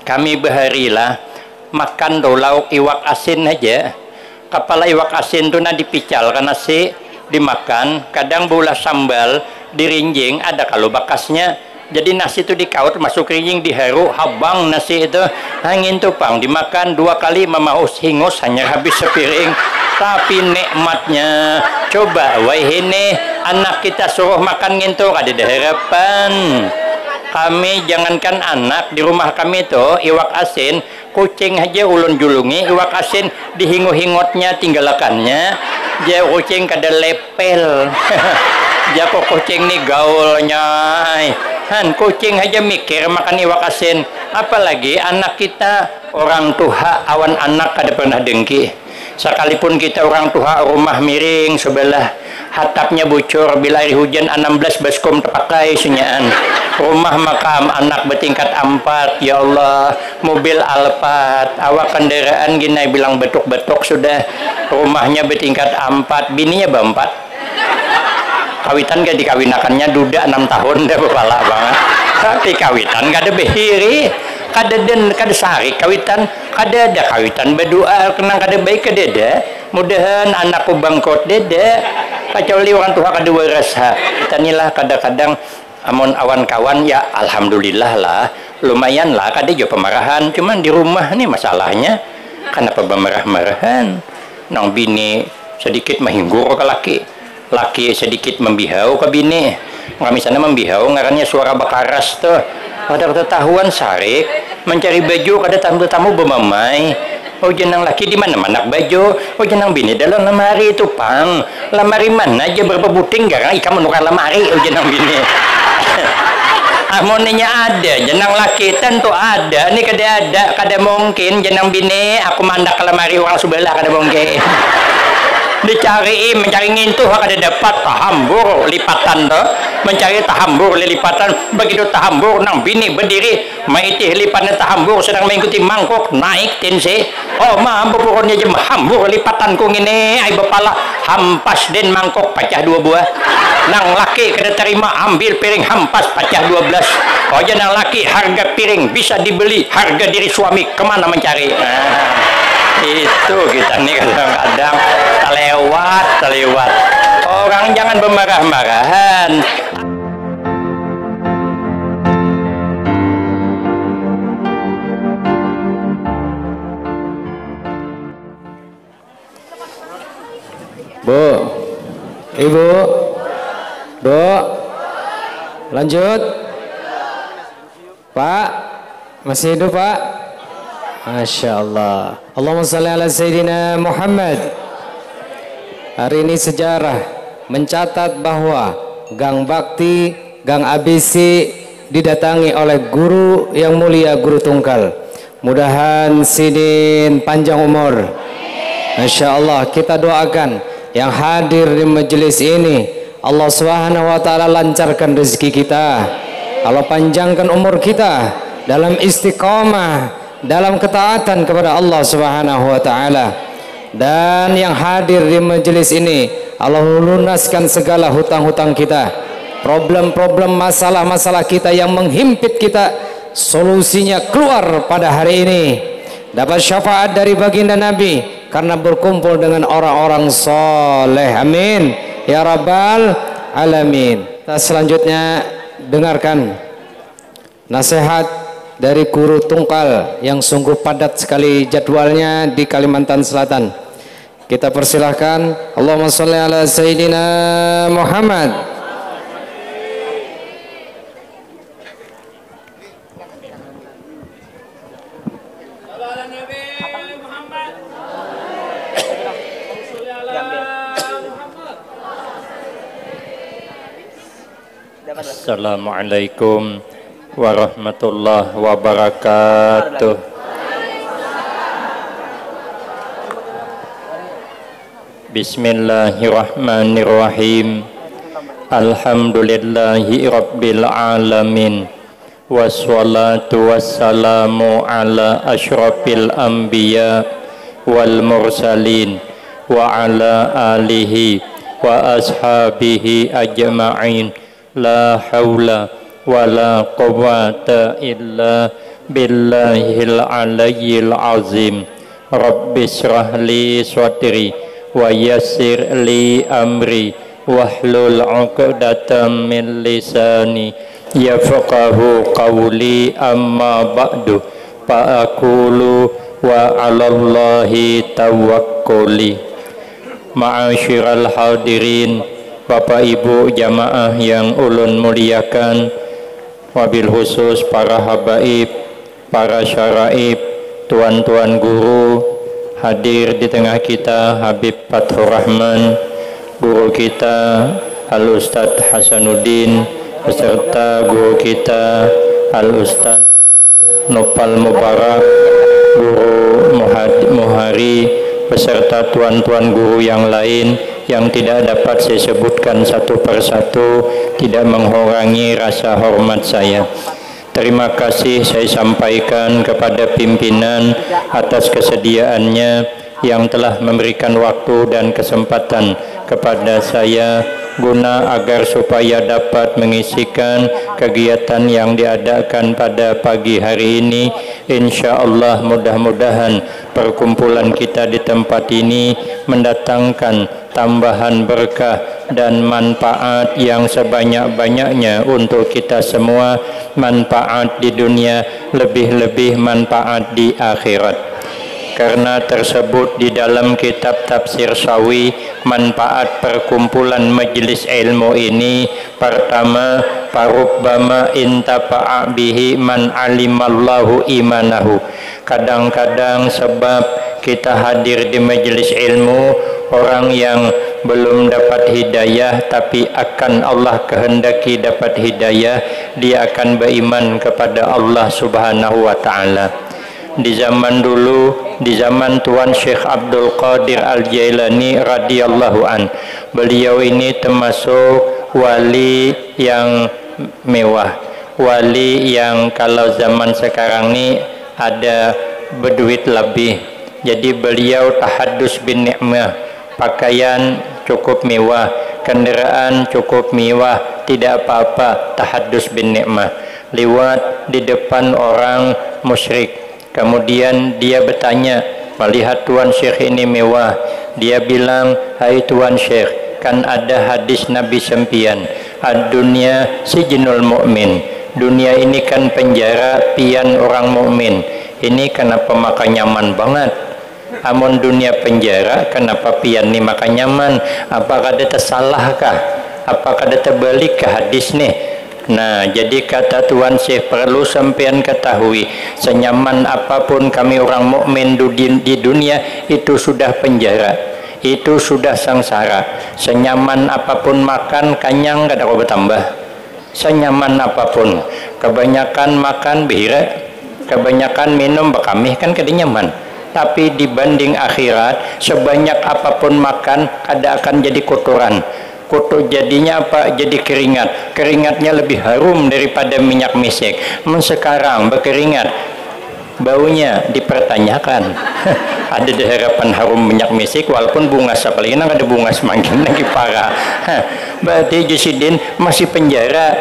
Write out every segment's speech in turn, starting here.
kami beharilah makan do lauk iwak asin aja. Kepala iwak asin tuh dipical karena nasi dimakan, kadang bola sambal dirinjing ada kalau bakasnya, jadi nasi itu dikaut masuk rinjing diharu habang nasi itu angin tupang dimakan 2 kali memaus hingus hanya habis sepiring. Tapi nikmatnya coba ini anak kita suruh makan ngintu ada harapan. Kami jangankan anak, di rumah kami itu iwak asin kucing aja ulun julungi iwak asin dihingu-hingotnya tinggalakannya dia kucing kada lepel. Dia kok kucing nih gaulnya kucing aja mikir makan iwak asin, apalagi anak kita. Orang tua awan anak kada pernah dengki, sekalipun kita orang tua rumah miring sebelah hatapnya bocor bila air hujan 16 baskom terpakai senyaan, rumah makam anak bertingkat 4, ya Allah, mobil Alphard awak kendaraan gini bilang betuk-betuk sudah, rumahnya bertingkat 4, bininya berempat, kawitan gak dikawinakannya duda 6 tahun dah kepala banget, tapi kawitan gak ada behiri, kada sari kawitan, kada ada kawitan berdoa kenang kada baik kada ada, mudahan anakku bangkrut dede, kecuali orang tua kada warasa. Kita inilah kadang-kadang amon awan kawan ya alhamdulillah lah, lumayan lah kada juga pemarahan, cuman di rumah nih masalahnya kenapa pemarah-marahan, nang bini sedikit menghinggur ke laki sedikit membihau ke bini, kami sana membihau ngarannya suara bakaras tuh, pada ketahuan sarik mencari baju kada tamu bermamai. Oh jenang laki di mana baju, oh jenang bini dalam lemari itu pang, lemari mana aja berapa buting garang ikan menukar lemari, oh jenang bini. Amoninya ada, jenang laki tentu ada, ini kada mungkin jenang bini aku mandak ke lemari orang sebelah kada mungkin. Dicari mencari ngintuh kada dapat, tahambur lipatan tuh, mencari tahambur lipatan, begitu tahambur nang bini berdiri maitih lipatnya tahambur sedang mengikuti mangkuk naik tensi, oh mah buburnya jem hambur lipatan ku ngene ai bepala hampas den mangkuk pecah 2 buah, nang laki kada terima ambil piring hampas pecah 12, oh nang laki harga piring bisa dibeli harga diri suami kemana mencari. Itu kita nih kadang-kadang terlewat orang, jangan bermarah-marahan. Bu, ibu, bu, lanjut, Pak, masih hidup Pak? Masya Allah. Allahumma salli ala Sayyidina Muhammad. Hari ini sejarah mencatat bahwa Gang Bakti, Gang ABC didatangi oleh guru yang mulia, Guru Tungkal. Mudahan sidin panjang umur. Masya Allah, kita doakan yang hadir di majelis ini, Allah Subhanahu wa ta'ala lancarkan rezeki kita, Allah panjangkan umur kita dalam istiqamah, dalam ketaatan kepada Allah Subhanahu wa ta'ala. Dan yang hadir di majelis ini, Allah lunaskan segala hutang-hutang kita, problem-problem, masalah-masalah kita yang menghimpit kita, solusinya keluar pada hari ini. Dapat syafaat dari baginda Nabi karena berkumpul dengan orang-orang soleh. Amin ya rabbal alamin. Kita selanjutnya dengarkan nasihat dari Guru Tungkal yang sungguh padat sekali jadwalnya di Kalimantan Selatan. Kita persilahkan. Allahumma sholli ala Sayyidina Muhammad. Assalamualaikum warahmatullahi wabarakatuh. Bismillahirrahmanirrahim. Alhamdulillahi rabbil alamin. Wassalatu wassalamu ala asyrafil anbiya wal mursalin wa ala alihi wa ashabihi ajma'in. La haula wa la quwwata illa billahil aliyyil azim. Rabbi shrah li sadri wa yassir li amri wahlul 'uqdatam min lisani yafqahu qawli. Amma ba'du, fa aqulu wa 'alallahi tawakkuli. Ma'asyiral hadirin, Bapak Ibu jamaah yang ulun muliakan, wabil khusus para habaib, para syaraib, tuan-tuan guru, hadir di tengah kita Habib Fathur Rahman, guru kita Al-Ustadz Hasanuddin, beserta guru kita Al-Ustadz Nopal Mubarak, guru Muhari, beserta tuan-tuan guru yang lain yang tidak dapat saya sebutkan satu persatu, tidak mengurangi rasa hormat saya. Terima kasih saya sampaikan kepada pimpinan atas kesediaannya yang telah memberikan waktu dan kesempatan kepada saya guna agar supaya dapat mengisikan kegiatan yang diadakan pada pagi hari ini. Insya Allah mudah-mudahan perkumpulan kita di tempat ini mendatangkan tambahan berkah dan manfaat yang sebanyak-banyaknya untuk kita semua, manfaat di dunia, lebih-lebih manfaat di akhirat. Karena tersebut di dalam kitab Tafsir Sawi, manfaat perkumpulan majelis ilmu ini, pertama, parubbama intafa'a bihi man alimallahu imanahu. Kadang-kadang sebab kita hadir di majelis ilmu, orang yang belum dapat hidayah tapi akan Allah kehendaki dapat hidayah, dia akan beriman kepada Allah Subhanahu wa taala. Di zaman dulu, di zaman Tuan Syekh Abdul Qadir Al-Jailani radhiyallahu an, beliau ini termasuk wali yang mewah, wali yang kalau zaman sekarang ini ada berduit lebih. Jadi beliau tahaddus bin ni'mah, pakaian cukup mewah, kendaraan cukup mewah, tidak apa-apa, tahaddus bin ni'mah. Lewat di depan orang musyrik, kemudian dia bertanya, melihat Tuan Syekh ini mewah, dia bilang, hai Tuan Syekh, kan ada hadis Nabi sempian, ad-dunya sijnul mu'min, dunia ini kan penjara pian orang mukmin. Ini kenapa makan nyaman banget? Amun dunia penjara, kenapa pian ni makan nyaman? Apakah ada tersalahkah? Apakah ada terbalik ke hadis nih? Nah, jadi kata Tuan Syekh, perlu sampean ketahui, senyaman apapun kami orang mukmin di dunia, itu sudah penjara, itu sudah sengsara. Senyaman apapun makan, kanyang kada kau bertambah. Senyaman apapun, kebanyakan makan bihira, kebanyakan minum bekamih, kan kada nyaman. Tapi dibanding akhirat, sebanyak apapun makan, kada akan jadi kotoran. Kotor jadinya apa? Jadi keringat. Keringatnya lebih harum daripada minyak misik. Sekarang berkeringat, baunya dipertanyakan. Ada harapan harum minyak misik walaupun bunga apalagi nang ada bunga semakin lagi parah. Berarti Jusidin masih penjara.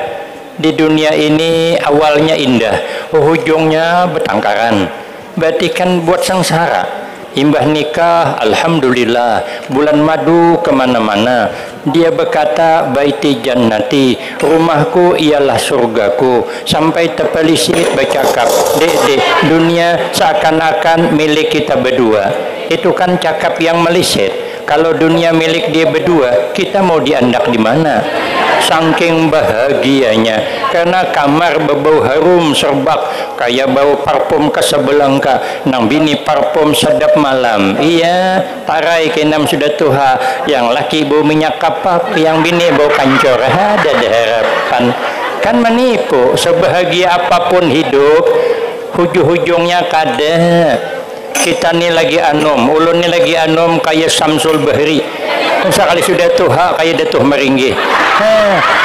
Di dunia ini awalnya indah, ujungnya bertengkaran. Berarti kan buat sengsara. Imbah nikah, alhamdulillah, bulan madu kemana-mana. Dia berkata, baiti jannati, rumahku ialah surgaku. Sampai terpelisit bercakap, dek, dunia seakan-akan milik kita berdua. Itu kan cakap yang melisit. Kalau dunia milik dia berdua, kita mau diandak di mana? Saking bahagianya, karena kamar berbau harum serbak, kayak bau parfum Casablanca, nang bini parfum sedap malam. Iya, tarai kenam sudah tuha, yang laki bau minyak kapak, yang bini bau kancor. Ada harapan. Kan menipu, sebahagia apapun hidup, hujung-hujungnya kada. Kita ni lagi anom, ulun ni lagi anom kayak Samsul Bahri. Sekali sudah tuha kayak Datuh Meringgi.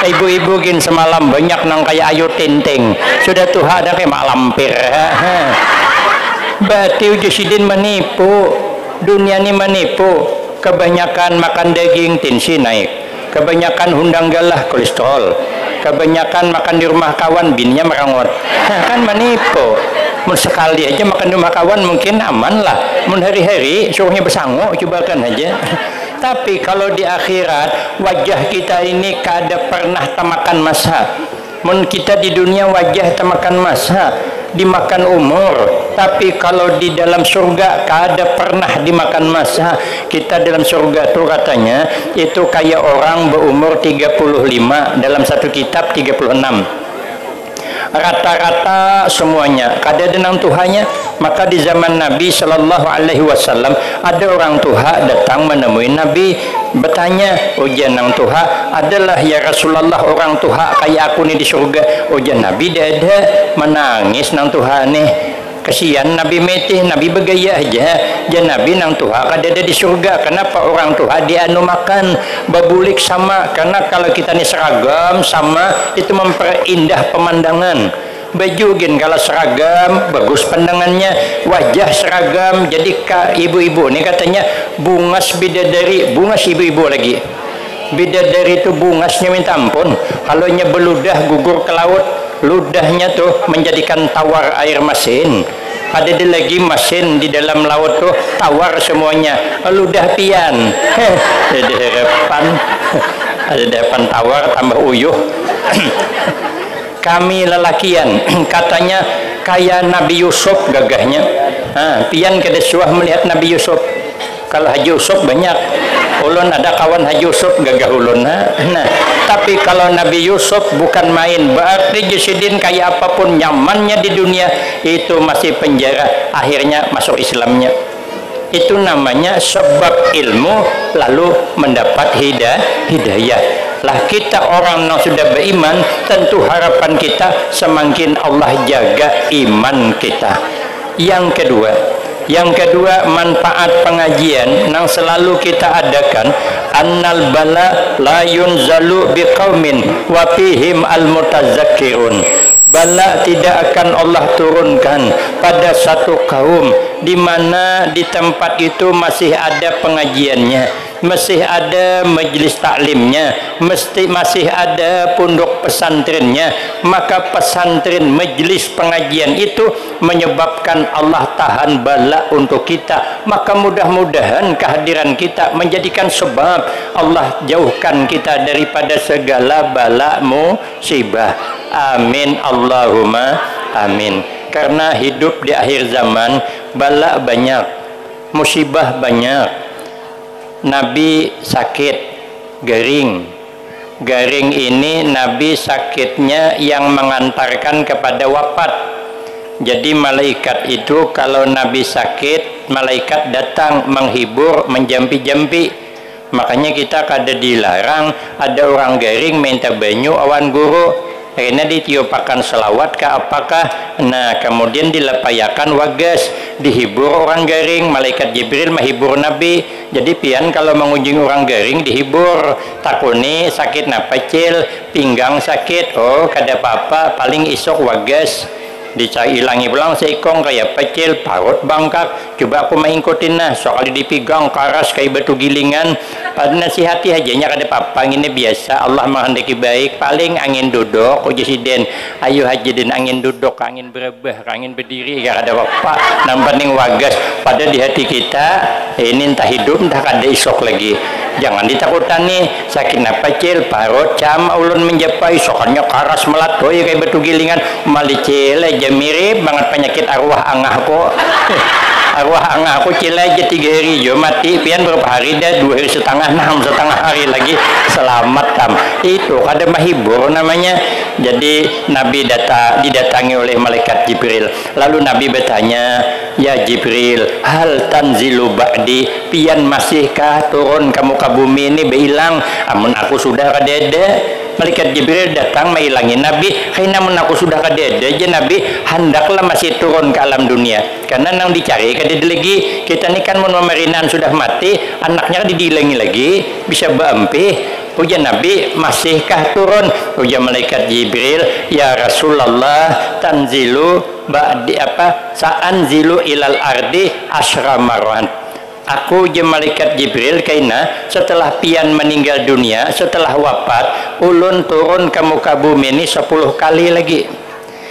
Ibu-ibu gin semalam banyak nang kayak Ayu Tinting. Sudah tuha ada kayak Mak Lampir. Berarti Jusidin menipu, dunia ni menipu. Kebanyakan makan daging tensi naik, kebanyakan hundang galah kolesterol, kebanyakan makan di rumah kawan bininya merangot. Kan menipu. mun sekali aja makan rumah kawan mungkin aman lah, mun hari-hari suruhnya bersanggup cobakan aja. Tapi kalau di akhirat wajah kita ini kada pernah tamakan masa. Mun kita di dunia wajah tamakan masa, dimakan umur, tapi kalau di dalam surga kada pernah dimakan masa. Kita dalam surga tuh katanya itu kayak orang berumur 35, dalam satu kitab 36. Rata-rata semuanya kada denang Tuhannya. Maka di zaman Nabi Shallallahu Alaihi Wasallam ada orang tua datang menemui Nabi, bertanya, ujian nang Tuhan adalah ya Rasulullah orang tua kayak aku nih di surga. Ujian Nabi dia ada menangis nang Tuhan nih, kesian Nabi metih, Nabi bergaya aja. Jan Nabi nang Tuhan kada ada di surga. Kenapa orang Tuhan dia anu makan babulik sama? Karena kalau kita nih seragam sama itu memperindah pemandangan. Baju gin kalau seragam bagus pandangannya, wajah seragam. Jadi ibu-ibu ini katanya bungas bidadari, bungas ibu-ibu lagi. Bidadari itu bungasnya minta ampun. Kalau nya beludah gugur ke laut, ludahnya tuh menjadikan tawar air masin. Ada lagi mesin di dalam laut tuh tawar semuanya, ludah pian. Ada harapan, ada depan tawar tambah uyuh. Kami lelakian katanya kayak Nabi Yusuf gagahnya. Pian kedesuah melihat Nabi Yusuf. Kalau Haji Yusuf banyak, ulun ada kawan Haji Yusuf gagah ulun. Nah, tapi kalau Nabi Yusuf bukan main, berarti Jasidin kayak apapun nyamannya di dunia itu masih penjara, akhirnya masuk Islamnya. Itu namanya sebab ilmu lalu mendapat hidayah. Lah kita orang yang sudah beriman, tentu harapan kita semakin Allah jaga iman kita. Yang kedua manfaat pengajian yang selalu kita adakan, annal bala la yunzalu biqaumin wa fihim almutazakkirun. Bala tidak akan Allah turunkan pada satu kaum di mana di tempat itu masih ada pengajiannya, masih ada majelis taklimnya, masih ada pondok pesantrennya. Maka pesantren majelis pengajian itu menyebabkan Allah tahan bala untuk kita. Maka mudah-mudahan kehadiran kita menjadikan sebab Allah jauhkan kita daripada segala bala musibah. Amin Allahumma amin. Karena hidup di akhir zaman bala banyak, musibah banyak. Nabi sakit garing ini Nabi sakitnya yang mengantarkan kepada wafat. Jadi malaikat itu kalau Nabi sakit, malaikat datang menghibur, menjampi-jampi. Makanya kita kada dilarang ada orang garing minta banyu awan guru, akhirnya ditiupakan selawat ke apakah. Nah kemudian dilepayakan wagas, dihibur orang garing. Malaikat Jibril menghibur Nabi. Jadi pian kalau mengunjungi orang garing dihibur, takuni sakit napacil, pinggang sakit, oh kada apa-apa, paling isok wagas dicailangi pulang seikong kayak pecil parut bangkak. Coba aku mengikutin nah soal dipigang karas kayak batu gilingan, pada nasihati hajanya kada apa-apa, ini biasa Allah menghendaki baik. Paling angin duduk ujisiden, ayo hajidin angin duduk, angin berebah, angin berdiri, gak ada apa-apa. Nampak wagas pada di hati kita ini entah hidup entah kada isok lagi. Jangan ditakutan nih sakit napacil parut cam ulun menjapai soalnya karas melatoy kayak batu gilingan malicil aja mirip banget penyakit arwah angahku. Arwah angahku cila aja 3 hari jo mati pian berapa hari dah 2 hari setengah 6 hari lagi selamat tam. Itu kada mahibur namanya. Jadi Nabi didatangi oleh malaikat Jibril. Lalu Nabi bertanya, ya Jibril, hal tanzilu ba'di, pian masihkah turun kamu ke bumi ini behilang? Amun aku sudah kadede. Malaikat Jibril datang menghilangi Nabi. Karena amun aku sudah kadede aja Nabi hendaklah masih turun ke alam dunia. Karena nang dicari kadede lagi. Kita ini kan mun memerinan sudah mati, anaknya didilangi lagi, bisa bampi. Ujian Nabi masihkah turun? Ujian malaikat Jibril, ya Rasulullah tanzilu ba'di apa? Sa'anzilu ilal ardi asyra marwan. Aku ujian malaikat Jibril kaina setelah pian meninggal dunia, setelah wafat ulun turun ke muka bumi ini 10 kali lagi.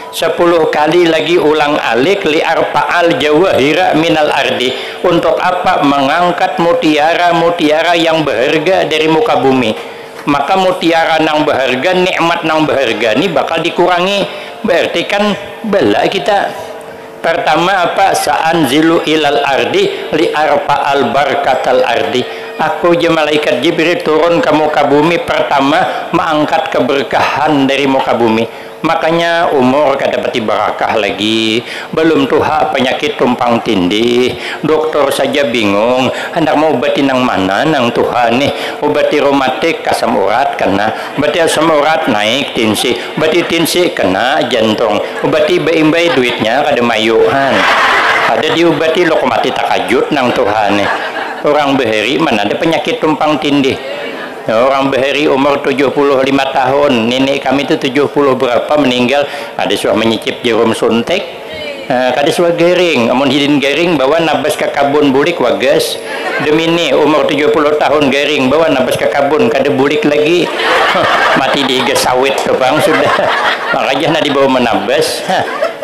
10 kali lagi ulang alik li arpa'al jawahira minal ardi. Untuk apa? Mengangkat mutiara-mutiara yang berharga dari muka bumi. Maka mutiara nang berharga, nikmat nang berharga ini bakal dikurangi. Berarti kan bala kita. Pertama apa? Sa'anzilu ilal ardi li arpa'al barkatal ardi. Aku je malaikat Jibril turun ke muka bumi, pertama mengangkat keberkahan dari muka bumi. Makanya umur kada pati barakah lagi, belum tuha penyakit tumpang tindih, dokter saja bingung hendak mau obati nang mana nang Tuhan nih. Obati reumatik kasam urat kena, obati asam urat naik tinsi, obati tinsi kena jantung, obati baimbai duitnya kada mayuhan, ada diobati lokomati takajut nang Tuhan nih. Orang beheri mana ada penyakit tumpang tindih. Orang beheri umur 75 tahun, nenek kami itu 70 berapa meninggal, ada suah menyicip jarum suntik, kada suah garing, amun hidin garing bawa nabas ke kabun bulik wagas. Demi ini umur 70 tahun garing bawa nabas ke kabun kada bulik lagi. Mati di sawit tuh bang sudah. Makanya na dibawa menabas.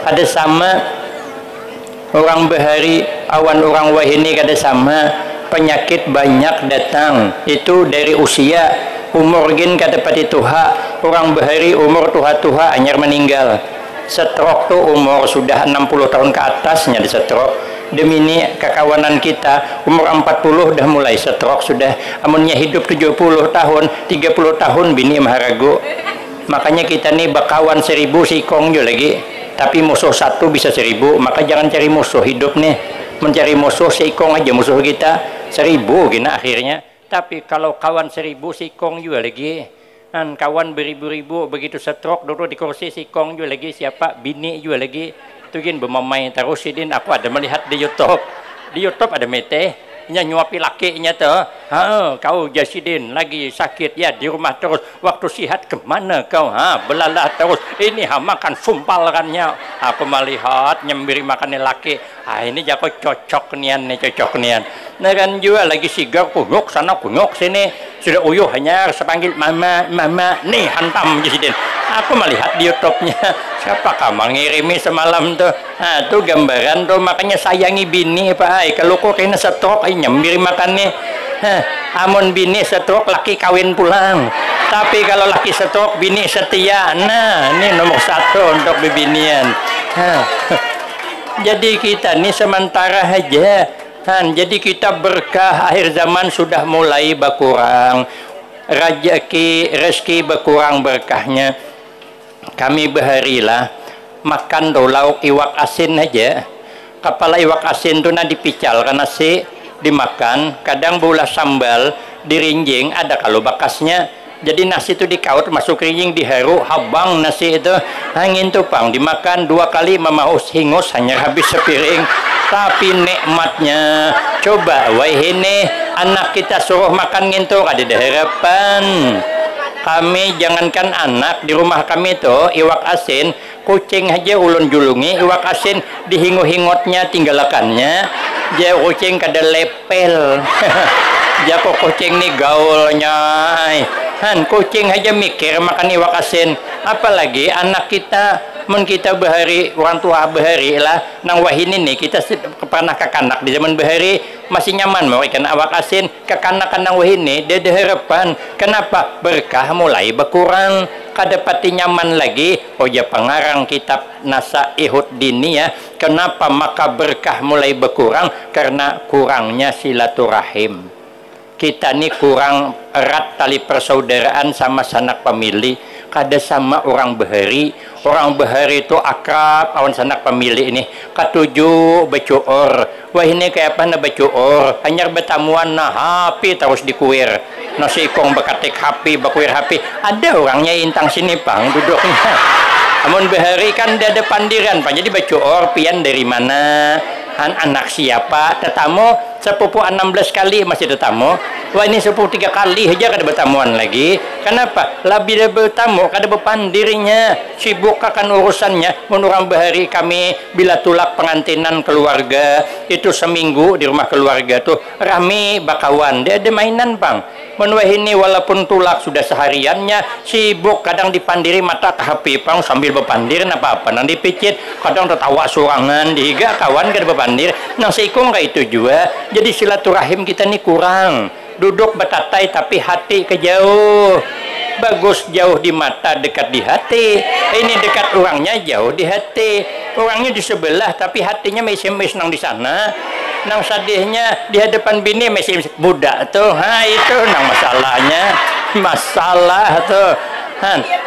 Ada sama orang behari, awan orang wahini kada sama. Penyakit banyak datang itu dari usia. Umur gin kata pati tuha, orang behari umur tuha anyar meninggal. Stroke tuh umur sudah 60 tahun ke atasnya di stroke. Demi ini kekawanan kita umur 40 dah mulai stroke sudah. Amunnya hidup 70 tahun 30 tahun bini maharago. Makanya kita nih bakawan 1000 sikong juga lagi, tapi musuh satu bisa 1000. Maka jangan cari musuh hidup nih, mencari musuh sikong aja musuh kita 1000 gina akhirnya. Tapi kalau kawan 1000 sikong juga lagi, kan kawan beribu-ribu begitu stroke duduk di kursi sikong juga lagi, siapa bini juga lagi itu gin bermamai terus sidin. Aku ada melihat di YouTube ada mete nyuapi lakinya tuh, kau Jasidin lagi sakit ya di rumah terus, waktu sihat kemana kau, belalah terus ini makan sumpalkannya. Aku melihat nyembiri makannya laki, ini jago cocok nian nih, cocok nian. Nah kan juga lagi sigar kunyuk sana kunyuk sini, sudah uyuh hanya sepanggil mama nih hantam Jasidin. Aku melihat di YouTube-nya, siapa kamu ngirimi semalam tuh, tuh gambaran tuh. Makanya sayangi bini pak, kalau kok kena stroke nyembiri makannya. Amun bini stroke laki kawin pulang, tapi kalau laki stroke bini setia. Nah ini nomor 1 untuk bibinian. Jadi kita nih sementara aja, jadi kita berkah. Akhir zaman sudah mulai berkurang, rezeki berkurang berkahnya. Kami beharilah makan do lauk iwak asin aja. Kepala iwak asin tuh dipical karena si dimakan. Kadang bola sambal dirinjing, ada kalau bakasnya. Jadi nasi itu dikaut masuk rinjing, diharu habang nasi itu angin tuh pang dimakan 2 kali memaus hingus hanya habis sepiring. Tapi nikmatnya coba wah ini anak kita suruh makan ngintu ada harapan. Kami jangankan anak, di rumah kami itu iwak asin, kucing aja ulun julungi iwak asin dihingu-hingotnya tinggalakannya. Dia kucing kada lepel. Dia kok kucing nih gaulnya. Kucing aja mikir makan iwak asin, apalagi anak kita. Men kita behari, orang tua behari lah nang wahini nih, kita pernah kekanak di zaman behari masih nyaman mau ikan awak asin. Kekanakan nang wahini dia ada harapan. Kenapa? Berkah mulai berkurang, kada pati nyaman lagi. Ya pengarang kitab Nasa Ihud Dini ya, kenapa maka berkah mulai berkurang? Karena kurangnya silaturahim. Kita nih kurang erat tali persaudaraan sama sanak pemilih. Kada sama orang behari. Orang behari itu akrab awan sanak pemilih ini. Katuju becuor. Wah ini kayak apa na becuor? Hanya betamuan na hapi terus dikuir. Nasi kong bekatik hapi, bakuir hapi. Ada orangnya intang sini pang duduknya. Amun behari kan dia ada pandiran pak. Jadi becuor pian dari mana? Anak siapa? Tetamu sepupu 16 kali masih ada tamu. Wah ini sepupu 3 kali aja kada bertamuan lagi. Kenapa? Lebih dia bertamu kada berpandirinya, sibuk akan urusannya. Menurang bahari kami bila tulak pengantinan keluarga itu seminggu di rumah keluarga tuh rame bakawan, dia ada mainan bang. Menuai ini walaupun tulak sudah sehariannya sibuk, kadang dipandiri mata ke HP pang sambil berpandir apa-apa nang dipicit, kadang tertawa sorangan dihiga kawan kada berpandir nang seikung kayak itu juga. Jadi silaturahim kita nih kurang, duduk betatai tapi hati kejauh. Bagus jauh di mata dekat di hati, ini dekat orangnya jauh di hati, orangnya di sebelah tapi hatinya masih nang di sana. Nang sadihnya di hadapan bini masih muda tuh, itu nang masalah tuh.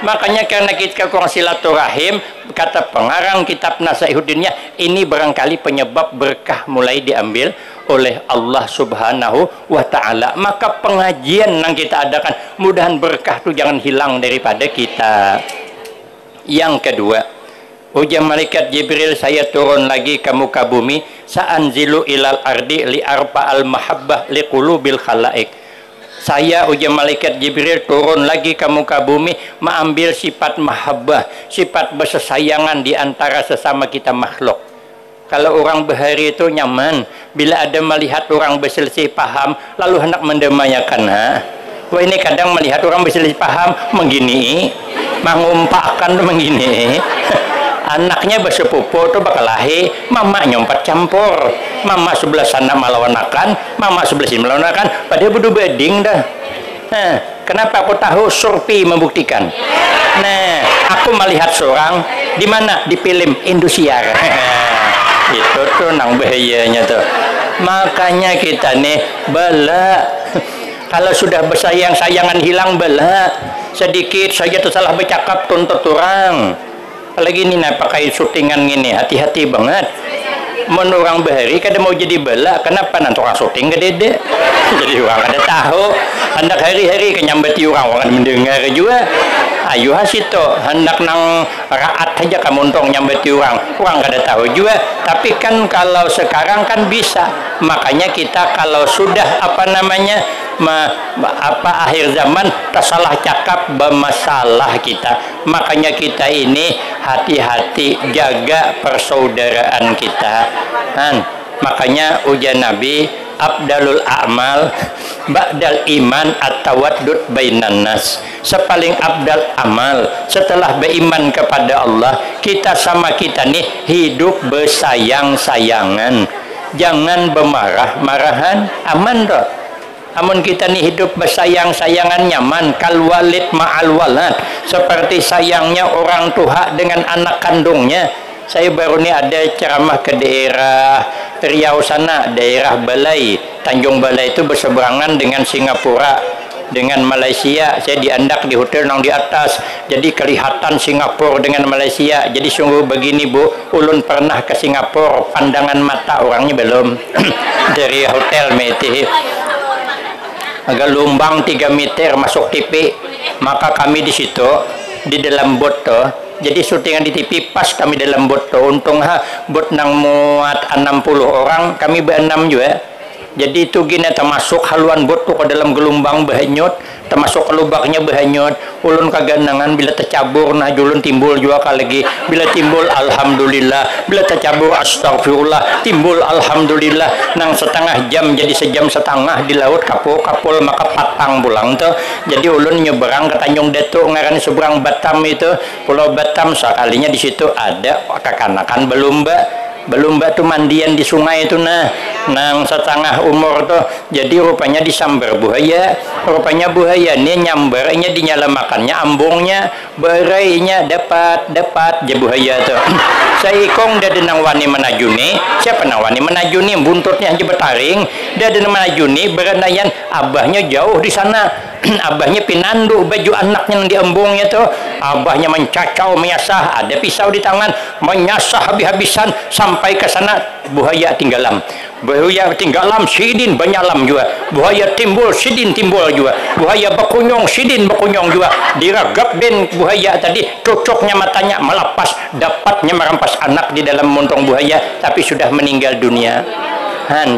Makanya karena kita kurang silaturahim, kata pengarang kitab Nasihuddinnya, ini barangkali penyebab berkah mulai diambil oleh Allah Subhanahu wa Ta'ala. Maka pengajian yang kita adakan mudahan berkah itu jangan hilang daripada kita. Yang kedua, ujar malaikat Jibril, saya turun lagi ke muka bumi, sa'anzilu ilal ardi li arfa'al mahabbah li qulubil khalaik. Saya ujar malaikat Jibril turun lagi ke muka bumi mengambil sifat mahabbah, sifat bersesayangan di antara sesama kita makhluk. Kalau orang bahari itu nyaman, bila ada melihat orang berselisih paham lalu hendak mendamaikan. Wah ini kadang melihat orang berselisih paham menggini, mengumpakkan menggini. Anaknya bersepupu tuh bakal lahir, mama nyompat campur, mama sebelah sana melawanakan, mama sebelah sini melawanakan, padahal budu beding dah. Kenapa aku tahu? Survei membuktikan. Nah, aku melihat seorang di mana? Di film Indosiar. Itu tuh nang bahayanya tuh. Makanya kita nih bala. Kalau sudah bersayang-sayangan hilang bala. Sedikit saja tuh salah bercakap tuntut orang. Apalagi ini pakai syutingan gini, hati-hati banget. Menurang bahari kada mau jadi bala, kenapa nanti orang syuting gede-gede. Jadi orang kada tahu. Hendak hari-hari kenyambati orang mendengar juga. Ayo hasito, hendak nang raat aja kamu untung nyambati orang kada tahu juga. Tapi kan kalau sekarang kan bisa. Makanya kita kalau sudah akhir zaman tersalah cakap bermasalah kita. Makanya kita ini hati-hati jaga persaudaraan kita. Makanya ujian Nabi, abdalul a'mal ba'dal iman at-tawaddud bainan nas. Sepaling abdal amal setelah beriman kepada Allah, kita sama kita nih hidup bersayang-sayangan, jangan bermarah-marahan. Aman toh. Amun kita nih hidup bersayang-sayangan nyaman, kal walid ma'al walad, seperti sayangnya orang tua dengan anak kandungnya. Saya baru nih ada ceramah ke daerah Riau sana, daerah Balai, Tanjung Balai itu berseberangan dengan Singapura, dengan Malaysia. Saya diandak di hotel yang di atas, jadi kelihatan Singapura dengan Malaysia. Jadi sungguh begini Bu, ulun pernah ke Singapura, pandangan mata orangnya belum. Dari hotel Meti agak lumbang 3 meter masuk TV, maka kami di situ di dalam bot tuh. Jadi syutingan di TV pas kami dalam bot tuh. Untung bot nang muat 60 orang, kami berenam juga. Jadi itu gini, termasuk haluan bot tuh ke dalam gelombang bahanyut, termasuk ke lubangnya bahanyut. Ulun kaganangan bila tercabur, nah julun timbul juga lagi. Bila timbul alhamdulillah, bila tercabur astagfirullah, timbul alhamdulillah. Nang setengah jam jadi sejam setengah di laut kapul maka patang pulang tuh. Jadi ulun nyeberang ke Tanjung Datuk, ngaran seberang Batam itu, Pulau Batam. Sekalinya di situ ada kekanakan belumba tuh mandian di sungai itu nang setengah umur tuh. Jadi rupanya disambar buaya, rupanya buaya ini nyambarnya dinyala makannya, ambungnya berainya dapat je buaya tuh. Saya ikong dia denang wani menajuni, siapa nang wani menajuni, buntutnya hanya bertaring, dia denang menajuni berendayan abahnya jauh di sana. Abahnya pinandu baju anaknya yang diembungnya tuh, abahnya mencacau menyasah, ada pisau di tangan, menyasah habis-habisan sampai ke sana. Buaya tinggalam, sidin banyalam juga, buaya timbul sidin timbul juga, buaya berkunyung sidin berkunyung juga. Diragap ben buaya tadi, cocoknya matanya melepas, dapatnya merampas anak di dalam montong buaya, tapi sudah meninggal dunia.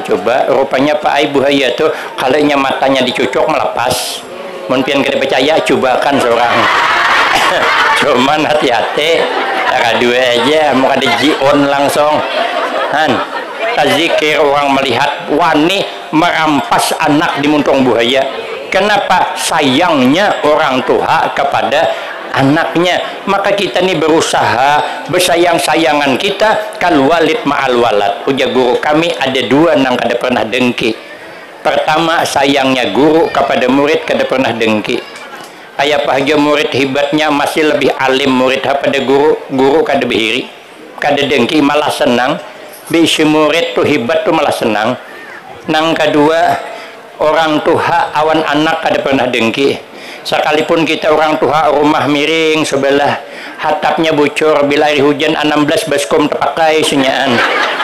Coba rupanya Pak Ibu Haya tuh kalanya matanya dicucuk melepas. Mungkin kita percaya cobakan seorang. Cuman hati-hati, cara dua aja mau ada jion langsung. Tazikir orang melihat wani merampas anak di muntung buaya. Kenapa? Sayangnya orang tua kepada anaknya. Maka kita nih berusaha bersayang-sayangan kita kal walid ma'al walad. Ujar guru kami ada dua nang kada pernah dengki. Pertama, sayangnya guru kepada murid kada pernah dengki. Ayah pahaja murid hebatnya masih lebih alim murid pada guru, guru kada behiri, kada dengki, malah senang. Bisi murid tuh hebat tuh malah senang. Nang kedua, orang tua awan anak kada pernah dengki. Sekalipun kita orang tua rumah miring sebelah, hatapnya bocor bila air hujan 16 baskom terpakai senyaan.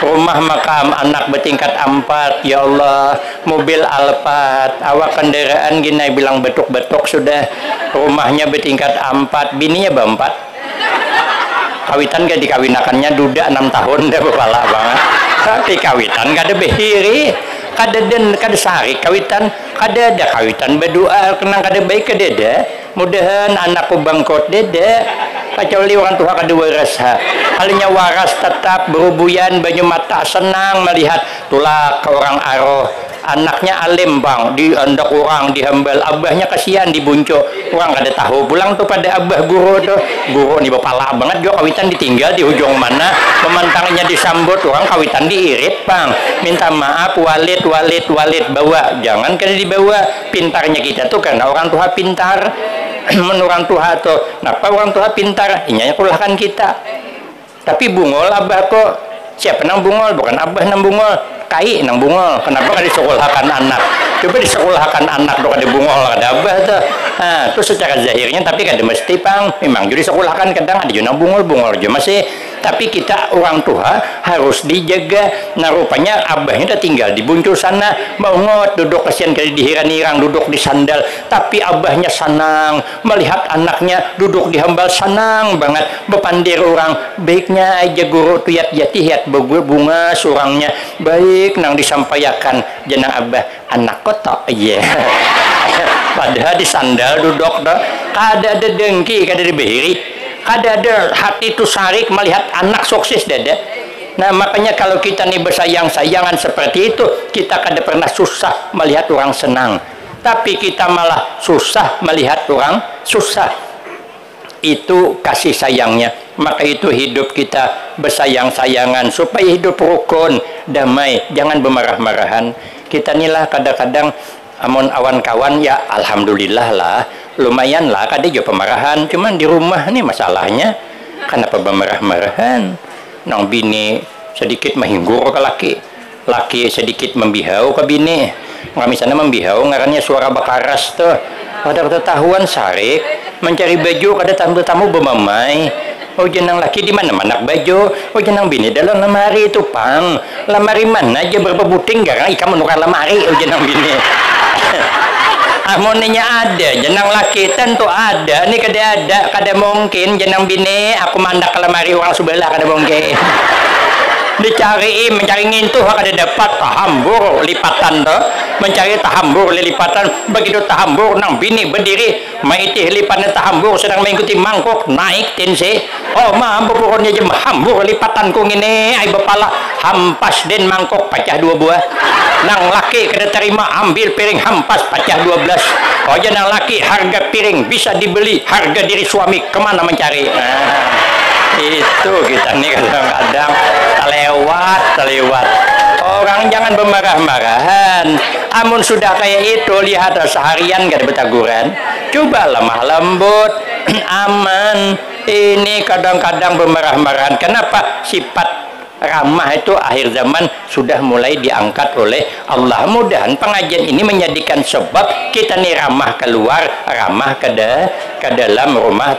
Rumah makam anak bertingkat 4, ya Allah, mobil Alphard, awak kendaraan gini bilang betuk-betuk sudah. Rumahnya bertingkat 4, bininya berempat. Kawitan gak dikawinakannya duda 6 tahun dah bepala banget. Tapi kawitan gak ada behiri, kada sari kawitan, kada ada kawitan berdoa kenang kada baik kada ada. Mudahan anakku bangkrut dede, kecuali orang tua kada waras. Kalinya waras tetap berubuyan banyu mata senang melihat tulak ke orang aroh. Anaknya alim bang, diandak orang dihambal, abahnya kasihan dibuncuk, orang kada tahu pulang tuh pada abah guru tuh. Guru nih bapala banget juga kawitan ditinggal di ujung mana, pemantangnya disambut orang kawitan diirit bang, minta maaf walid bawa, jangan kada dibawa. Pintarnya kita tuh karena orang tua pintar. Menurut orang tua tuh, kenapa orang tua pintar? Inya kulahkan kita. Tapi bungol abah kok, siapa nang bungol? Bukan abah nang bungol, kai nang bungol. Kenapa kan disekolahkan anak? Coba disekolahkan anak dong ada bungol, ada abah tuh. Itu secara zahirnya, tapi kada mesti pang. Memang jadi sekolahkan kadang ada juga nang bungol aja masih. Tapi kita orang tua harus dijaga. Nah rupanya abahnya udah tinggal di buncul sana, banget duduk kasihan kali dihiran-hirang duduk di sandal. Tapi abahnya senang melihat anaknya duduk di hambal, senang banget. Bepandir orang baiknya aja guru tuyat jatihat bunga surangnya baik nang disampaikan jenang abah anak kotok aja. Padahal di sandal duduk dah kada ada dengki kada dibehiri. Ada hati itu sarik melihat anak sukses dada. Nah makanya kalau kita nih bersayang-sayangan seperti itu, kita kada pernah susah melihat orang senang, tapi kita malah susah melihat orang susah. Itu kasih sayangnya. Maka itu hidup kita bersayang-sayangan supaya hidup rukun, damai, jangan bermarah-marahan. Kita inilah kadang-kadang amun awan kawan ya alhamdulillah lah, lumayan lah kada juga pemarahan. Cuman di rumah nih masalahnya kenapa bermarah-marahan? Nang bini sedikit menghinggur ke laki sedikit membihau ke bini. Nggak misalnya membihau ngarannya suara bakaras tuh. Pada ketahuan sarik mencari baju kada tamu bermamai. Oh jenang laki di mana-mana baju. Oh jenang bini dalam lemari itu pang. Lemari mana aja berapa buting garang ikan menukar lemari. Oh jenang bini. Amoninya ada, jenang laki tentu ada. Ini kada mungkin jenang bini aku mandak ke lemari orang sebelah kada mungkin. Dicari mencari ngintuh kada dapat tahambur lipatan tuh. Mencari tahambur lipatan, begitu tahambur nang bini berdiri maitih lipatnya tahambur sedang mengikuti mangkuk naik tinsi. Oh mah pokoknya jem hambur lipatanku ngini ai bepala hampas den mangkuk pecah 2 buah. Nang laki kada terima ambil piring hampas pecah 12. Oh nang laki harga piring bisa dibeli harga diri suami kemana mencari. Itu kita nih kadang-kadang terlewat. Orang jangan bermarah-marahan. Amun sudah kayak itu lihat seharian gak ada betaguran. Coba lemah lembut, aman. Ini kadang-kadang bermarah-marahan. Kenapa? Sifat ramah itu akhir zaman sudah mulai diangkat oleh Allah. Mudahan pengajian ini menjadikan sebab kita nih ramah keluar, ramah ke dalam rumah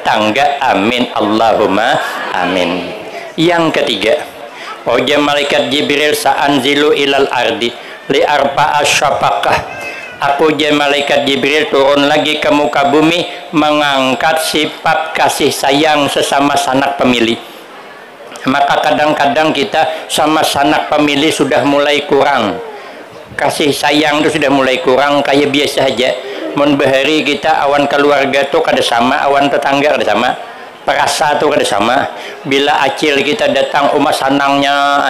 tangga. Amin Allahumma amin. Yang ketiga, wajah malaikat Jibril sa'anzilu ilal ardi li arba'a syafaqah. Aku je malaikat Jibril turun lagi ke muka bumi mengangkat sifat kasih sayang sesama sanak pemilih. Maka kadang-kadang kita sama sanak pemilih sudah mulai kurang, kasih sayang itu sudah mulai kurang, kayak biasa aja. Mun bahari kita awan keluarga tuh kada sama, awan tetangga kada sama, perasa tuh kada sama. Bila acil kita datang rumah sanangnya,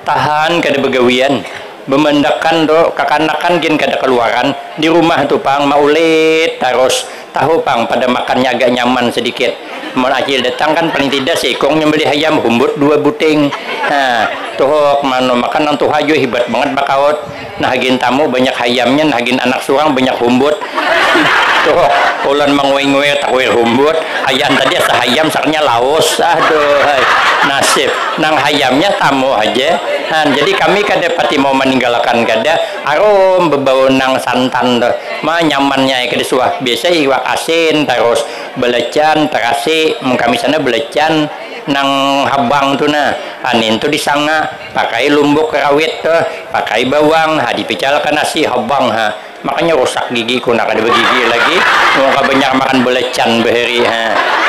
tahan kada begawian, bemendakan do kakanakan gin kada keluaran di rumah tuh pang maulit terus tahu pang pada makannya agak nyaman sedikit. Mun acil datang kan paling tidak seikong nyembeli ayam humbut 2 buting. Nah, tuh mano makan nang tuh hajo hebat banget bakaut. Nah hagin tamu banyak ayamnya, nah hagin anak surang banyak humbut. Tuh ulan mangwe-ngwe takwir humbut. Ayam tadi asa ayam saknya laos. Aduh, nasib. Nang ayamnya tamu aja. Nah, jadi kami kada pati mau meninggalkan kada arom bebau nang santan doh. Mah nyamannya kada suah. Biasa iwak asin terus belecan terasi kami sana belecan nang habang tuh nah anin tuh disanga pakai lumbuk rawit tuh pakai bawang dipicalkan nasi habang makanya rusak gigiku nak ada begigi lagi mau banyak makan belecan beheri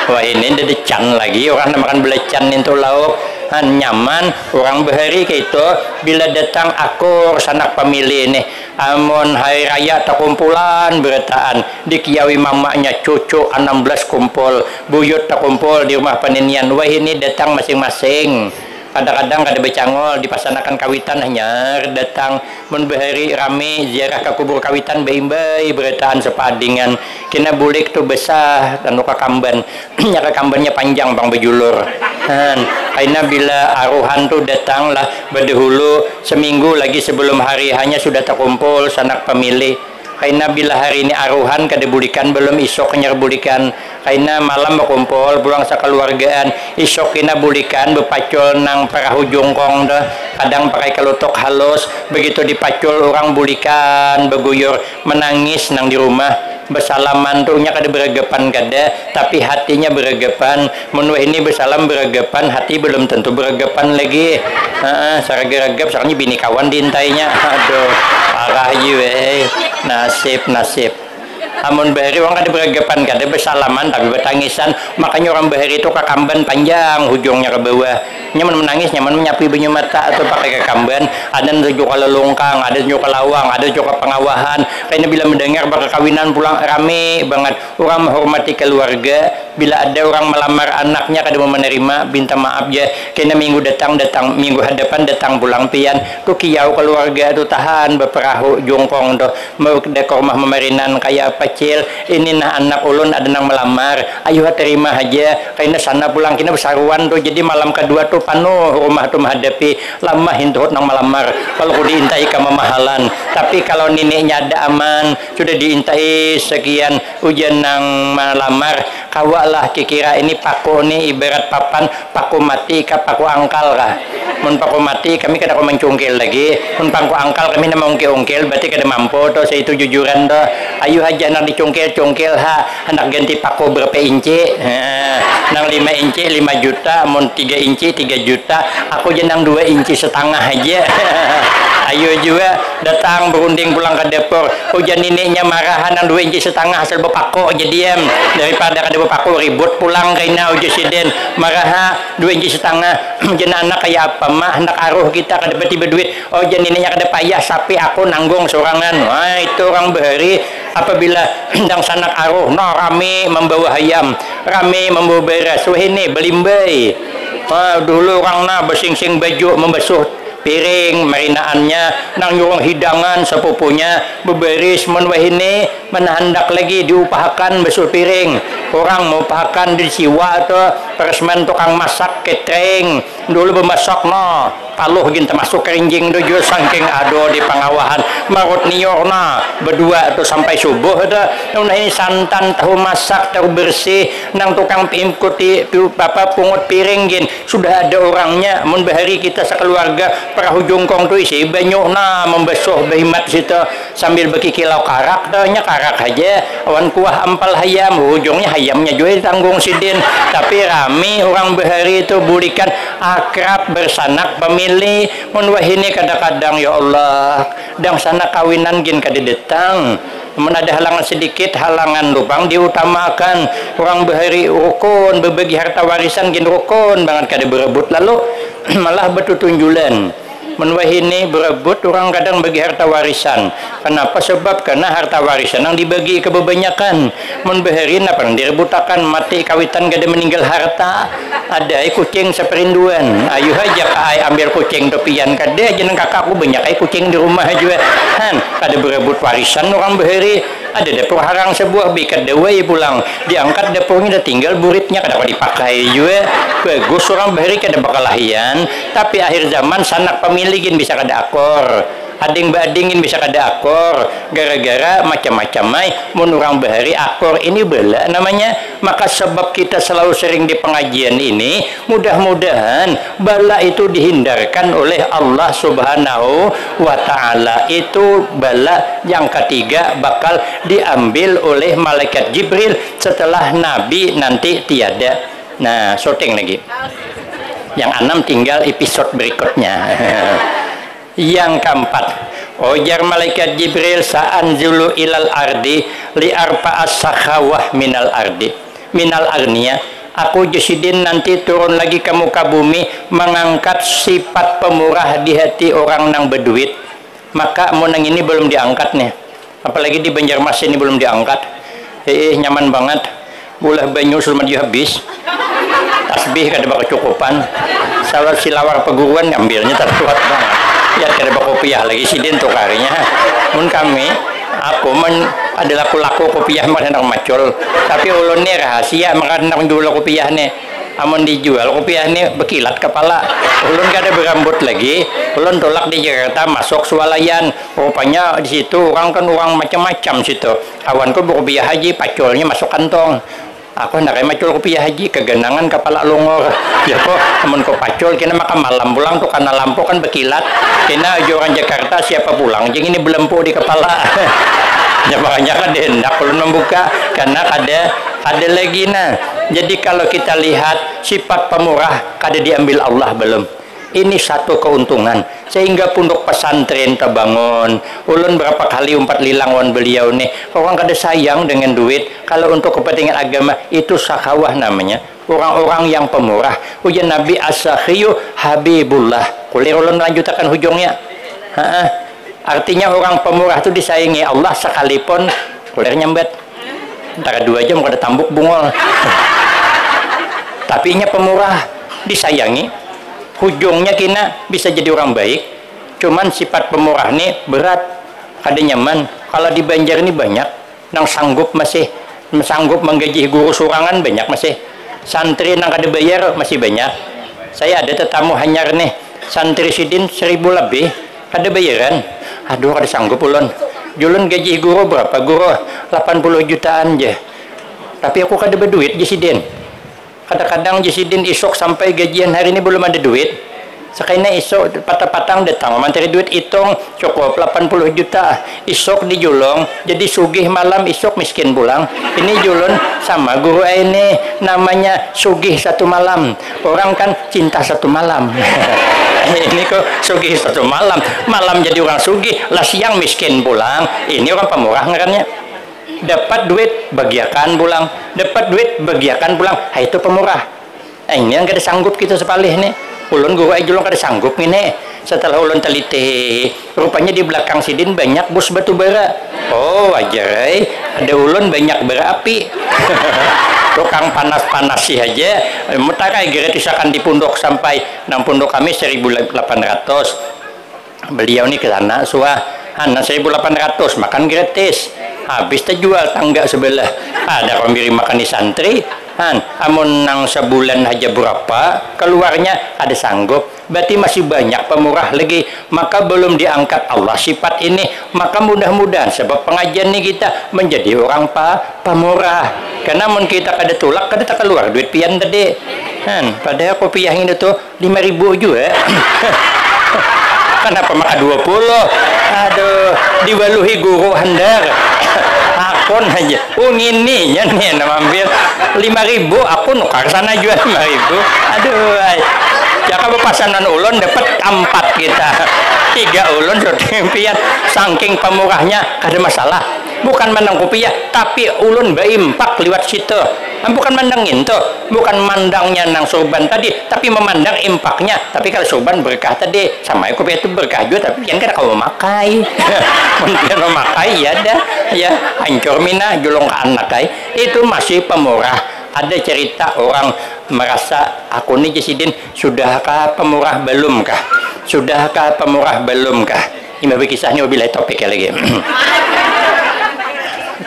wah ini ada decan lagi orang makan belecan itu lauk nyaman orang behari gitu bila datang akur sanak pemilih nih amun hari raya tak kumpulan beretaan dikiawi mamanya cucu 16 kumpul buyut tak kumpul di rumah peninian wah ini datang masing-masing kadang-kadang kada becangol dipasanakan kawitan hanya datang mun bahari rame ziarah ke kubur kawitan bayi-bayi beretaan sepadingan kena bulik tu besar dan luka kamban nyaka kambannya panjang bang bejulur aina bila aruhan tu datang lah berdahulu seminggu lagi sebelum hari hanya sudah terkumpul sanak pemilih kaina bila hari ini aruhan kada bulikan belum isok nyerbulikan kaina malam berkumpul pulang sakeluargaan isok kena bulikan bepacul nang perahu jongkong dah kadang pakai kelutuk halus begitu dipacul orang bulikan beguyur menangis nang di rumah bersalaman tuh nya kada beragapan kada tapi hatinya beragapan menurut ini bersalam beragapan hati belum tentu beragapan lagi saragap sarangnya bini kawan diintainya aduh parah juga nasib amun bahari orang kada beragapan kada bersalaman tapi bertangisan makanya orang bahari itu kakamban panjang hujungnya ke bawah nyaman menangis nyaman menyapi banyu mata atau pakai kakamban ada juga lelungkang ada juga lawang ada juga pengawahan karena bila mendengar berkawinan pulang rame banget orang menghormati keluarga bila ada orang melamar anaknya kada mau menerima minta maaf ya karena minggu datang minggu hadapan datang pulang pian tu kiau keluarga tu tahan berperahu jongkong tu mau dekor mah memerinan kayak apa cil ini nah anak ulun ada nang melamar ayo terima aja karena sana pulang kena besaruan tu jadi malam kedua tu penuh rumah tu menghadapi lama hintut nang melamar kalau diintai ke memahalan tapi kalau neneknya ada aman sudah diintai sekian ujian nang melamar kawalah kira ini paku ni ibarat papan paku mati ke paku angkal kah mun paku mati kami kada mencungkil lagi mun paku angkal kami nama ungkil berarti kada mampu tu saya itu jujuran tu ayo aja nang dicungkil hendak ganti paku berapa inci nang 5 inci 5 juta mun 3 inci 3 juta aku jenang 2 inci setengah aja ayo juga datang berunding pulang ke dapur hujan neneknya marahan nang 2 inci setengah hasil bepako aja diam daripada kada bepako ribut pulang kaina uji siden marah 2 inci setengah jenang anak kayak apa mah hendak aruh kita kada tiba duit oh jan neneknya kada payah sapi aku nanggung sorangan wah itu orang bahari apabila hendang sanak aruh rame membawa ayam rame membawa beras wah ini belimbai dulu orang bersing-sing baju membasuh piring marinaannya nang nyurung hidangan sepupunya beberis menwah ini menahandak lagi diupahakan basuh piring orang mau upahakan di siwa atau peresmen tukang masak catering dulu bemasak paluh gin termasuk kerinjing dojo saking ado di pengawahan marut niorna berdua atau sampai subuh ada nah ini santan tahu masak tahu bersih nang tukang ikuti apa pungut piring gin sudah ada orangnya mun bahari kita sekeluarga perahu jongkong tu isi banyak membasuh behimat situ sambil berkikilau karak nya karak aja awan kuah ampal hayam ujungnya hayamnya juga ditanggung sidin tapi rame orang bahari itu bulikan akrab bersanak pemilih mun wah ini kadang-kadang ya Allah dang sana kawinan gin kada datang ada halangan sedikit, halangan lubang diutamakan. Orang bahari rukun, berbagi harta warisan gin rukun banget kada berebut, lalu malah betutunjulan. Menwahini berebut orang kadang bagi harta warisan. Kenapa? Sebab karena harta warisan yang dibagi kebanyakan. Menbaharin apa yang direbutakan, mati kawitan kada meninggal harta. Ada kucing seperinduan. Ayo aja kai ambil kucing topian kada aja nang kakakku banyak kucing di rumah juga. Han, kada berebut warisan orang bahari. Ada dapur harang sebuah bikat dewey pulang, diangkat dapurnya udah tinggal buritnya kada dipakai juga. Bagus orang bahari kada bakal lahian, tapi akhir zaman sanak pemiligin bisa kada akor, ading badingin bisa kada akor, gara-gara macam-macam mai mun orang bahari akor ini bela namanya. Maka sebab kita selalu sering di pengajian ini, mudah-mudahan bala itu dihindarkan oleh Allah Subhanahu wa Ta'ala. Itu bala yang ketiga bakal diambil oleh malaikat Jibril setelah Nabi nanti tiada. Nah, syuting lagi. Yang 6 tinggal episode berikutnya. Yang keempat, ujar malaikat Jibril, sa'anzulu ilal ardi li arba'as sakhawah minal ardi minal arnia. Aku Jasidin nanti turun lagi ke muka bumi mengangkat sifat pemurah di hati orang nang berduit. Maka monang ini belum diangkat nih, apalagi di Banjarmasin ini belum diangkat. Nyaman banget, bulah banyu sudah habis, tasbih kada bakal cukupan, salah silawar peguruan ngambilnya terkuat banget. Ya kada bakal kopiah lagi sidin tuh karinya. Mun kami aku adalah laku kopiah mah hendak macul, tapi ulun ni rahasia maka hendak jual kopiah ni. Amun dijual kopiah ni bekilat kepala. Ulun kada berambut lagi, ulun tolak di Jakarta masuk swalayan. Rupanya di situ orang kan orang macam-macam situ. Kawanku berkopiah haji, paculnya masuk kantong. Aku hendak macul kopiah haji, kegenangan kepala longor. Ya kok amun ko pacul kena maka malam pulang tuh karena lampu kan bekilat. Kena orang Jakarta siapa pulang, jadi ini belempu di kepala. Ya makanya kan hendak ulun membuka karena ada lagi nah. Jadi kalau kita lihat sifat pemurah kada diambil Allah belum. Ini satu keuntungan sehingga pondok pesantren terbangun. Ulun berapa kali umpat lilangon beliau nih, orang kada sayang dengan duit. Kalau untuk kepentingan agama itu sakhawah namanya, orang-orang yang pemurah. Ujian Nabi as-sakhiyu habibullah. Kulir ulun lanjutkan hujungnya. Artinya orang pemurah itu disayangi Allah sekalipun kulir nyambet. Antara 2 jam kada tambuk bungol. Tapi nya pemurah disayangi. Ujungnya kina bisa jadi orang baik, cuman sifat pemurah ini berat, kada nyaman. Kalau di Banjar ini banyak nang sanggup menggaji guru surangan, banyak masih santri nang kada bayar masih banyak. Saya ada tetamu hanyar nih santri sidin 1000 lebih kada bayaran. Aduh kada sanggup ulun. Julun gaji guru berapa guru? 80 jutaan aja. Tapi aku kada berduit Jasidin. Kadang-kadang Jasidin isok sampai gajian hari ini belum ada duit. Sekalinya isok patang-patang datang manteri duit hitung cukup 80 juta. Isok dijulung jadi sugih malam, isok miskin pulang. Ini julun sama guru ini namanya sugih satu malam. Orang kan cinta satu malam. Ini kok sugih satu malam, malam jadi orang sugih, lah siang miskin pulang. Ini orang pemurah ngarannya. Dapat duit bagiakan pulang, dapat duit bagiakan pulang. Itu pemurah. Ini yang kada sanggup kita sepalih nih. Ulun guru aja ulun kada sanggup ini. Setelah ulun teliti, rupanya di belakang sidin banyak bus batu bara. Oh wajar, ada ulun banyak bara api. Tukang panas-panas sih aja. Mutakai gratis akan di pondok sampai nang pondok kami 1.800. Beliau nih ke sana suah anak 1.800 makan gratis. Habis terjual tangga sebelah. Ada orang kirim makan di santri. Amun nang sebulan aja berapa keluarnya ada sanggup. Berarti masih banyak pemurah lagi. Maka belum diangkat Allah sifat ini. Maka mudah-mudahan sebab pengajian ini kita menjadi orang pemurah. Karena mun kita kada tulak kada tak keluar duit pian tadi. Padahal kopiah ini tuh 5.000 juga. Kenapa maka 20? Aduh, diwaluhi guru handar. Akun aja. Ngini ya nih ambil 5.000, aku nukar sana juga 5.000. Aduh, jaka bepasanan ulun dapat 4 kita. 3 ulun sudah impian saking pemurahnya kada masalah. bukan mandang kopiah tapi ulun beimpak liwat situ, bukan mandangin tuh, bukan mandangnya nang surban tadi tapi memandang impaknya. Tapi kalau surban berkah tadi sama kopiah itu berkah juga, tapi pian kan kalau memakai mungkin memakai ya dah ya hancur mina julung ke anak itu masih pemurah. Ada cerita orang merasa aku nih Jasidin sudahkah pemurah belumkah, sudahkah pemurah belumkah. Ini bagi kisahnya wabillahi taufiq lagi.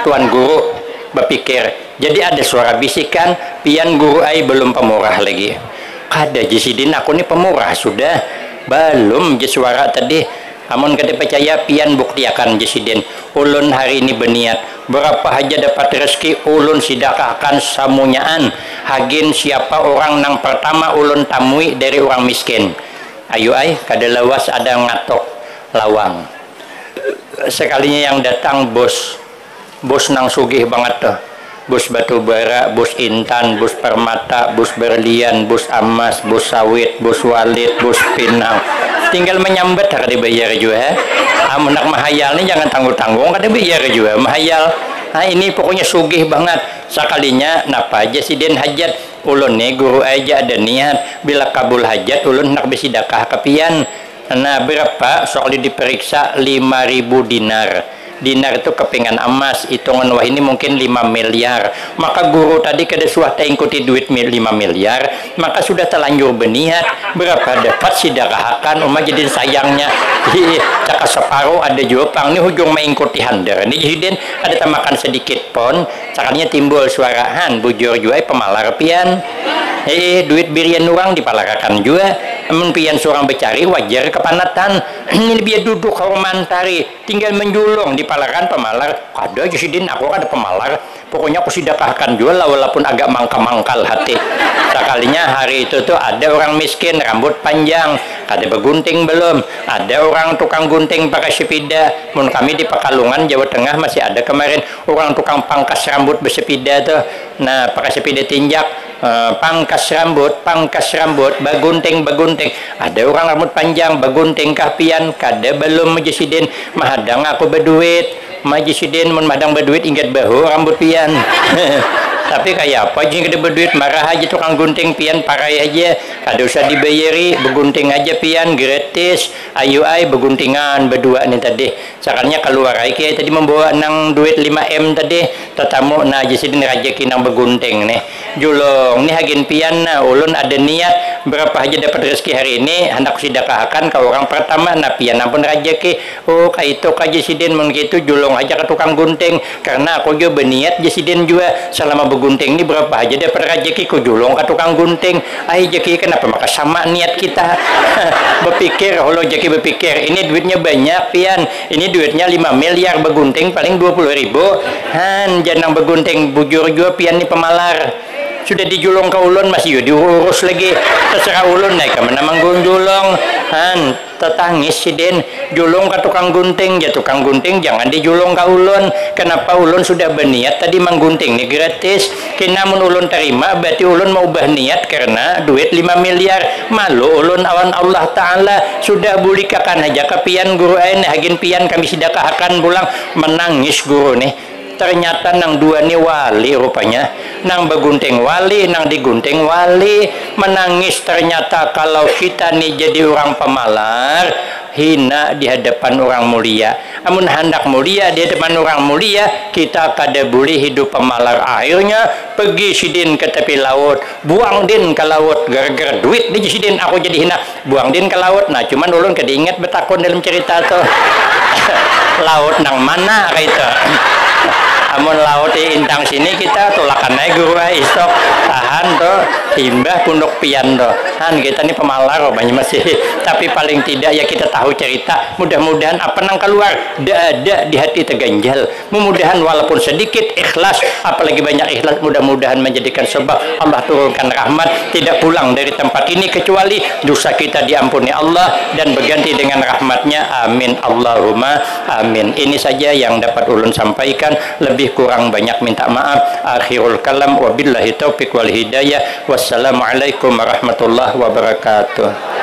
Tuan guru berpikir, jadi ada suara bisikan pian guru ai belum pemurah lagi. Kada Jasidin aku nih pemurah sudah belum je suara tadi. Amun kada percaya pian buktiakan Jasidin. Ulun hari ini berniat berapa aja dapat rezeki ulun sidakahkan samunyaan. Hagin siapa orang nang pertama ulun tamui dari orang miskin. Ayo ai kada lawas ada ngatok lawang. Sekalinya yang datang bos nang sugih banget tuh. Bus batu bara, bus intan, bus permata, bus berlian, bus emas, bus sawit, bus walit, bus pinang. Tinggal menyambet kada dibayar juga. Amun nak mahayal ni jangan tanggung-tanggung kada dibayar juga mahayal. Nah ini pokoknya sugih banget. Sekalinya napa aja sidin hajat ulun nih guru aja ada niat bila kabul hajat ulun nak bersedekah kepian. Nah berapa soalnya diperiksa 5.000 dinar. Dinar itu kepingan emas, hitungan wah ini mungkin 5 miliar. Maka guru tadi kada suah ikuti duit 5 miliar, maka sudah terlanjur berniat berapa dapat sidakahakan umat jadi sayangnya cakap separuh ada juga pang ini hujung mengikuti handar ini jadi ada tamakan sedikit pun cakapnya timbul suarahan bujur juga pemalar pian duit birian orang dipalarakan juga amun pian seorang becari wajar kepanatan ini biar duduk hormantari tinggal menjulung dipalaran pemalar ada Jasidin aku ada pemalar pokoknya aku sidakahkan juga lah walaupun agak mangkal hati. Sekalinya hari itu tuh ada orang miskin rambut panjang ada begunting belum, ada orang tukang gunting pakai sepeda. Mun kami di Pekalongan Jawa Tengah masih ada kemarin orang tukang pangkas rambut bersepeda tuh. Nah pakai sepeda tinjak pangkas rambut begunting. Ada orang rambut panjang begunting kapian kada belum Jasidin mahadang aku berduit Jasidin mun madang berduit ingat bahu rambut pian. Tapi kayak apa jing kada berduit marah aja tukang gunting pian parai aja kada usah dibayari begunting aja pian gratis. Ayo ai beguntingan berdua nih tadi sakarnya keluar ai kiai tadi membawa nang duit 5M tadi tetamu nah Jasidin rajeki nang begunting nih julung nih hagin pian nah ulun ada niat berapa aja dapat rezeki hari ini hendak sedekahkan ke orang pertama nah pian ampun rajeki oh kayak itu ka Jasidin mun kitu julung aja ke tukang gunting karena aku juga berniat Jasidin juga selama begunting ini berapa aja dapat rezeki ku julung ke tukang gunting ai jeki kenapa maka sama niat kita berpikir holo jeki berpikir ini duitnya banyak pian ini duitnya 5 miliar begunting paling 20.000 jangan begunting bujur juga pian ini pemalar sudah dijulung ke ulun masih diurus lagi terserah ulun naik ke mana manggung julung tetangis sidin julung ke tukang gunting ya tukang gunting jangan dijulung ke ulun kenapa ulun sudah berniat tadi manggunting ini gratis kena mun ulun terima berarti ulun mau ubah niat karena duit 5 miliar malu ulun awan Allah Ta'ala sudah bulikakan aja kepian guru ain hagin pian kami sedekahkan pulang menangis guru nih ternyata nang dua nih wali rupanya nang begunting wali nang digunting wali menangis ternyata kalau kita nih jadi orang pemalar hina di hadapan orang mulia amun hendak mulia di hadapan orang mulia kita kada boleh hidup pemalar akhirnya pergi sidin ke tepi laut buang din ke laut gara-gara duit di sidin aku jadi hina buang din ke laut nah cuman ulun kada ingat betakon dalam cerita tuh laut nang mana kaita amun laut di intang sini kita tolakan naik guru istok tahan tuh timbah punduk pian tuh kita ini pemalar banyak masih tapi paling tidak ya kita tahu cerita mudah-mudahan apa nang keluar ada di hati terganjal mudah-mudahan walaupun sedikit ikhlas apalagi banyak ikhlas mudah-mudahan menjadikan sebab Allah turunkan rahmat tidak pulang dari tempat ini kecuali dosa kita diampuni Allah dan berganti dengan rahmatnya amin Allahumma amin. Ini saja yang dapat ulun sampaikan lebih kurang banyak minta maaf akhirul kalam wabillahi taufiq wal hidayah wassalamualaikum warahmatullahi wabarakatuh.